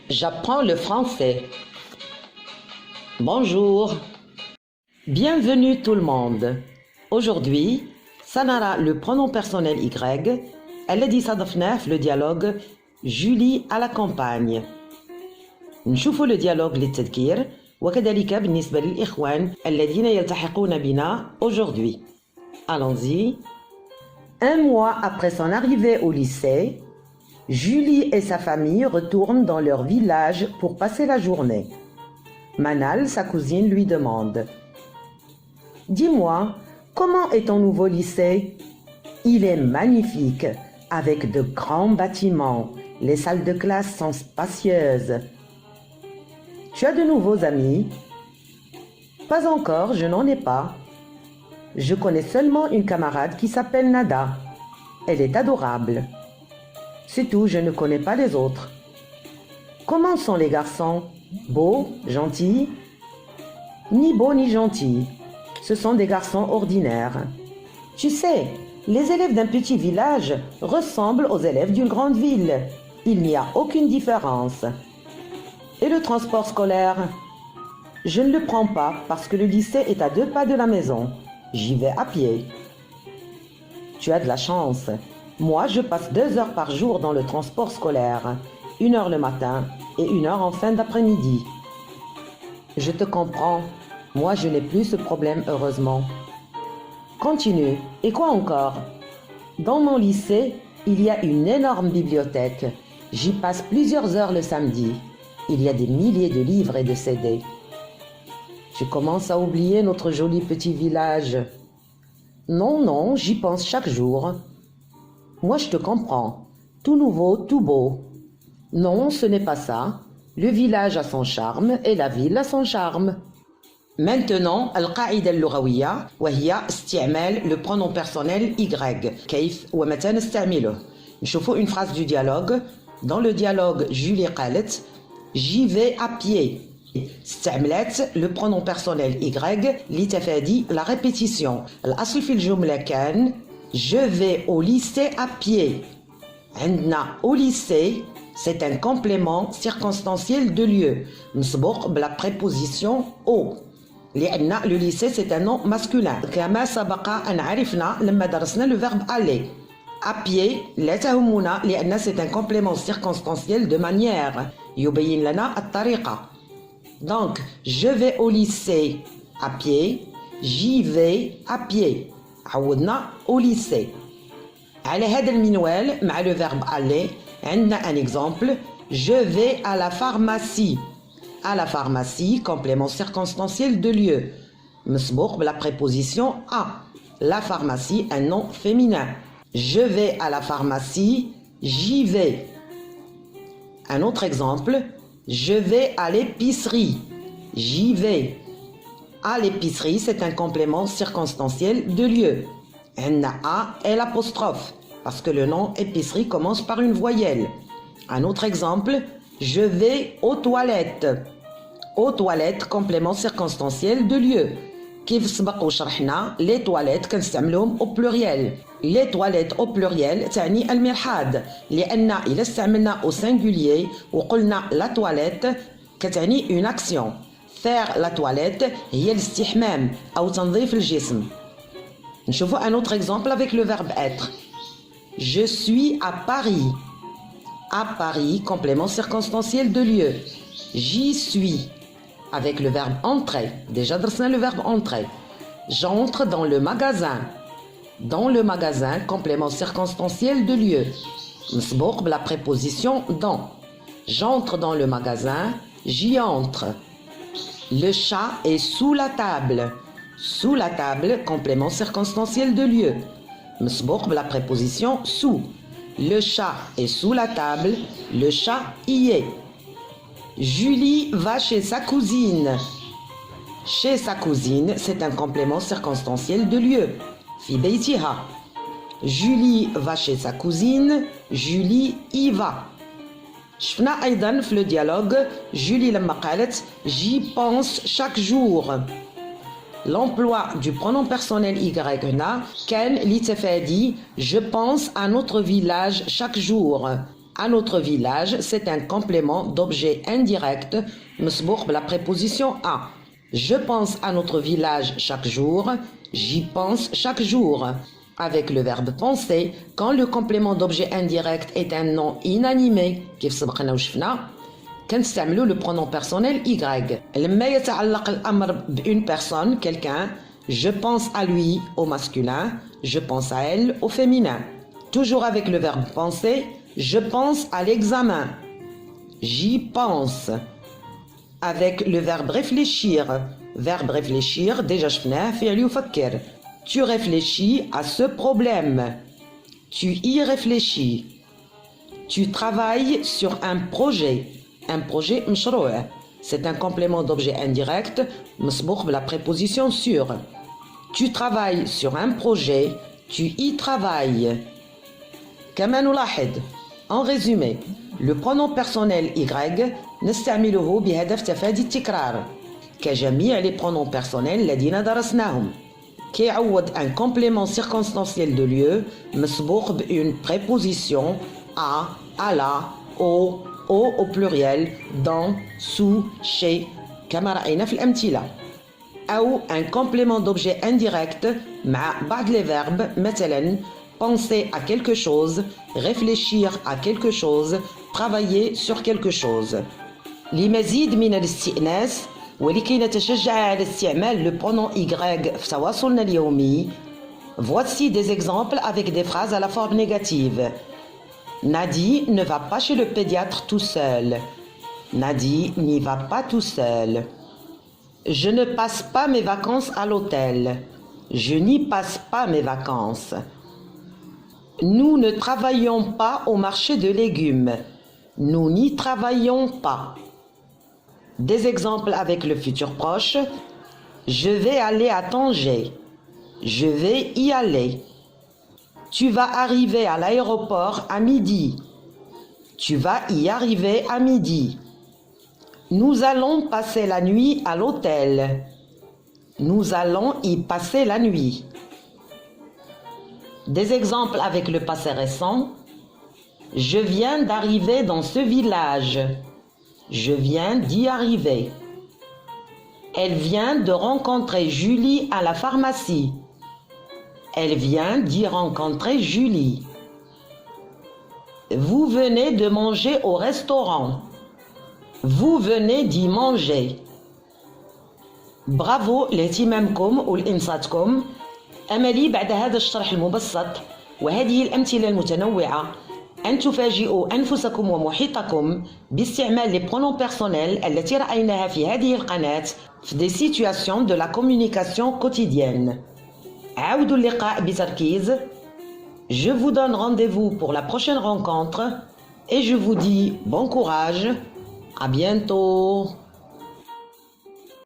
J'apprends le français. Bonjour. Bienvenue tout le monde. Aujourd'hui, سنرى le pronom personnel Y الذي صادفناه في le dialogue Julie à la campagne. نشوفوا le dialogue للتذكير وكذلك بالنسبة للإخوان الذين يلتحقون بنا aujourd'hui. Allons-y. Un mois après son arrivée au lycée, Julie et sa famille retournent dans leur village pour passer la journée. Manal, sa cousine, lui demande « Dis-moi, comment est ton nouveau lycée ? Il est magnifique, avec de grands bâtiments. Les salles de classe sont spacieuses. Tu as de nouveaux amis ? Pas encore, je n'en ai pas. Je connais seulement une camarade qui s'appelle Nada. Elle est adorable. C'est tout, je ne connais pas les autres. Comment sont les garçons ? Beaux, gentils ? Ni beaux ni gentils. Ce sont des garçons ordinaires. Tu sais, les élèves d'un petit village ressemblent aux élèves d'une grande ville. Il n'y a aucune différence. Et le transport scolaire ? Je ne le prends pas parce que le lycée est à 2 pas de la maison. J'y vais à pied. Tu as de la chance. Moi, je passe 2 heures par jour dans le transport scolaire, 1 heure le matin et 1 heure en fin d'après-midi. Je te comprends. Moi, je n'ai plus ce problème, heureusement. Continue. Et quoi encore ? Dans mon lycée, il y a une énorme bibliothèque. J'y passe plusieurs heures le samedi. Il y a des milliers de livres et de CD. Tu commences à oublier notre joli petit village. Non, non, j'y pense chaque jour. Moi, je te comprends. Tout nouveau, tout beau. Non, ce n'est pas ça. Le village a son charme et la ville a son charme. Maintenant, القاعدة اللغوية وهي استعمال le pronom personnel Y. كيف ومتى نستعمله. نشوفوا une phrase du dialogue. Dans le dialogue, Julie قالت j'y vais à pied. استعملت le pronom personnel Y لتفادي la répétition. الأصل في الجملة كان je vais au lycée à pied. عندنا au lycée, c'est un complément circonstanciel de lieu. مسبوق بلا préposition au. لأن le lycée c'est un nom masculin. كما سبق أن عرفنا لما درسنا le verbe aller. À pied لا تهمنا لأن c'est un complément circonstanciel de manière. يبين لنا الطريقة. Donc, je vais au lycée à pied. J'y vais à pied. عودنا au lycée. على هذا المنوال مع le verbe aller عندنا un exemple. Je vais à la pharmacie. À la pharmacie, complément circonstanciel de lieu. مسبوق بلا préposition à. La pharmacie, un nom féminin. Je vais à la pharmacie. J'y vais. Un autre exemple. Je vais à l'épicerie. J'y vais. À l'épicerie, c'est un complément circonstanciel de lieu. عندنا A et l'apostrophe, parce que le nom épicerie commence par une voyelle. Un autre exemple, je vais aux toilettes. Aux toilettes, complément circonstanciel de lieu. كيف سبق وشرحنا les toilettes كنستعملوهم au pluriel. Les toilettes au pluriel تعني المرحاض لأن إذا استعملنا au singulier وقلنا la toilette كتعني une action. Faire la toilette هي الاستحمام أو تنظيف الجسم. نشوفوا un autre exemple avec le verbe être. Je suis à Paris. À Paris, complément circonstanciel de lieu. J'y suis. Avec le verbe entrer. Déjà درسنا le verbe entrer. J'entre dans le magasin. Dans le magasin, complément circonstanciel de lieu. مسبوق بلا préposition dans. J'entre dans le magasin. J'y entre. Le chat est sous la table. Sous la table, complément circonstanciel de lieu. مسبوق بلا préposition sous. Le chat est sous la table. Le chat y est. Julie va chez sa cousine. Chez sa cousine, c'est un complément circonstanciel de lieu. في بيتها. Julie va chez sa cousine. Julie y va. شفنا أيضا في le dialogue Julie لما قالت j'y pense chaque jour. L'emploi du pronom personnel Y هنا كان لتفادي je pense à notre village chaque jour. à notre village, c'est un complément d'objet indirect, مسبوق la préposition à. Je pense à notre village chaque jour, j'y pense chaque jour. Avec le verbe penser, quand le complément d'objet indirect est un nom inanimé, كيف سبقنا وشفنا, كنستعملوا le pronom personnel Y. لما يتعلق الأمر بune personne, quelqu'un, je pense à lui au masculin, je pense à elle au féminin. Toujours avec le verbe penser, je pense à l'examen. J'y pense. Avec le verbe réfléchir. Verbe réfléchir, déjà شفناه فعل يفكر. Tu réfléchis à ce problème. Tu y réfléchis. Tu travailles sur un projet. Un projet مشروع. C'est un complément d'objet indirect مسبوق بلا préposition sur. Tu travailles sur un projet. Tu y travailles. كما نلاحظ. En résumé, le pronom personnel Y نستعمله بهدف تفادي التكرار كجميع les pronoms personnels الذين درسناهم. كيعوض un complément circonstanciel de lieu مسبوق بune préposition à la, au pluriel, dans, sous, chez كما رأينا في الأمثلة. أو un complément d'objet indirect مع بعض les verbes مثلا penser à quelque chose, réfléchir à quelque chose, travailler sur quelque chose. لمزيد من الاستئناس ولكي نتشجع على استعمال le pronom Y في تواصلنا اليومي, voici des exemples avec des phrases à la forme négative. Nadi ne va pas chez le pédiatre tout seul. Nadi n'y va pas tout seul. Je ne passe pas mes vacances à l'hôtel. Je n'y passe pas mes vacances. Nous ne travaillons pas au marché de légumes. Nous n'y travaillons pas. Des exemples avec le futur proche. Je vais aller à Tanger. Je vais y aller. Tu vas arriver à l'aéroport à midi. Tu vas y arriver à midi. Nous allons passer la nuit à l'hôtel. Nous allons y passer la nuit. Des exemples avec le passé récent. Je viens d'arriver dans ce village. Je viens d'y arriver. Elle vient de rencontrer Julie à la pharmacie. Elle vient d'y rencontrer Julie. Vous venez de manger au restaurant. Vous venez d'y manger. برافو لاهتمامكم والإنصاتكم. أملي بعد هذا الشرح المبسط وهذه الأمثلة المتنوعة أن تفاجئوا أنفسكم ومحيطكم باستعمال les pronoms personnels التي رأيناها في هذه القناة في des situations de la communication quotidienne. عاودوا اللقاء بتركيز. Je vous donne rendez-vous pour la prochaine rencontre et je vous dis bon courage. À bientôt.